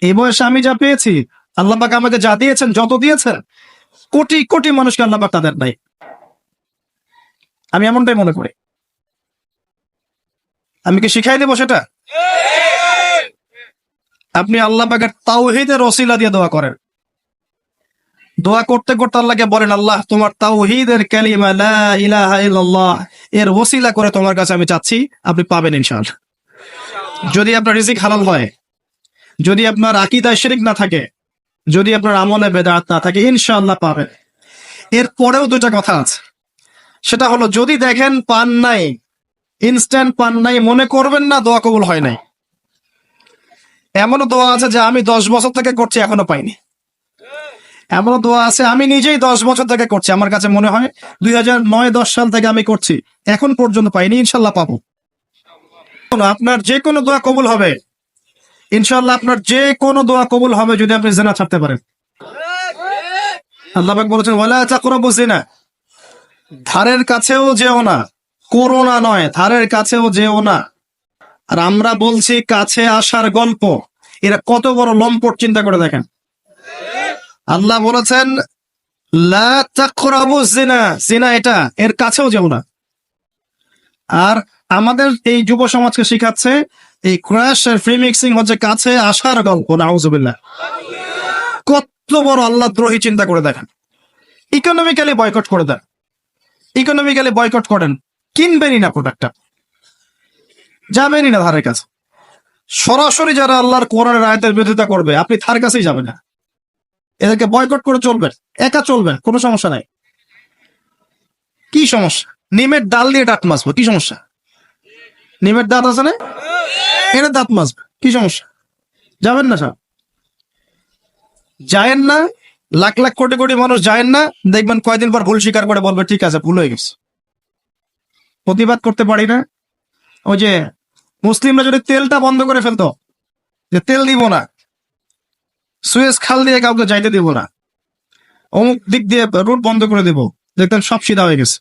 এই বয়সে আমি যা পেয়েছি, আল্লাহ পাক আমাকে যা দিয়েছেন, যত দিয়েছেন, কোটি কোটি মানুষকে আল্লাহ পাক তাদের নাই। আমি এমনটাই মনে করি। আমি কি শিখাই দেবো সেটা? আপনি আল্লাহ পাকের তাওহীদের ওসিলা দিয়ে দোয়া করেন। দোয়া করতে করতে আল্লাহকে বলেন, আল্লাহ তোমার তাওহীদের কালিমা লা ইলাহা ইল্লাল্লাহ এর ওসিলা করে তোমার কাছে আমি চাচ্ছি, আপনি পাবেন ইনশাআল্লাহ। যদি আপনার রিজিক হালাল হয়, যদি আপনার আকীদায় শিরক না থাকে, যদি আপনার আমলে বেদাত না থাকে, ইনশাআল্লাহ পাবেন। এরপরেও দুটা কথা আছে, সেটা হলো যদি দেখেন পান নাই, ইনস্ট্যান্ট পান নাই, মনে করবেন না দোয়া কবুল হয় নাই। এমনও দোয়া আছে যে আমি 10 বছর থেকে করছি এখনো পাইনি। এমনও দোয়া আছে আমি নিজেই 10 বছর থেকে করছি, আমার কাছে মনে হয় 2009-10 সাল থেকে আমি করছি, এখন পর্যন্ত পাইনি, ইনশাল্লাহ পাবো। আপনার যে কোনো দোয়া কবুল হবে ইনশাল্লাহ, আপনার যে কোনো দোয়া কবুল হবে যদি আপনি জিনা ছাড়তে পারেন। আল্লাহ পাক বলেছেন ওয়ালা তাকরাবু জিনা, ধারের কাছেও যেও না, করোনা নয়, ধারের কাছেও যেও না। আর আমরা বলছি কাছে আসার গল্প, এরা কত বড় লম্পট, চিন্তা করে দেখেন। আল্লাহ বলেছেন লা তাকরাবু জিনা, জিনা এটা, এর কাছেও যেও না। আর আমাদের এই যুব সমাজকে শিখাচ্ছে এই ক্র্যাশ আর ফ্রি মিক্সিং হচ্ছে কাছে আসার গল্প। নাউজুবিল্লাহ, কত বড় আল্লাহ দ্রোহী, চিন্তা করে দেখেন। ইকোনমিক্যালি বয়কট করে দেন, ইকোনমিক্যালি বয়কট করেন, কিনবেনই না প্রোডাক্টটা, যাবেনই না ধারের কাছে। সরাসরি যারা আল্লাহর কোরআনের আয়াতের বিরোধিতা করবে, আপনি তার কাছেই যাবেন না। এদেরকে বয়কট করে চলবেন, একা চলবেন, কোনো সমস্যা নাই। কি সমস্যা? নিমের ডাল দিয়ে দাঁত মাজবো, কি সমস্যা? নিমের দাঁত আছে না, এটা দাঁত মাজবে, কি সমস্যা? যাবেন না সব, যায়েন না। লাখ লাখ কোটি কোটি মানুষ যায়েন না, দেখবেন কয়দিন পর ভুল স্বীকার করে বলবে ঠিক আছে ভুল হয়ে গেছে। প্রতিবাদ করতে পারি না। ওই যে মুসলিমরা যদি তেলটা বন্ধ করে ফেলতো, যে তেল দিব না, সুয়েজ খাল দিয়ে কাউকে যাইতে দিব না, অমুক দিক দিয়ে রুট বন্ধ করে দিব, দেখতেন সব সিধা হয়ে গেছে।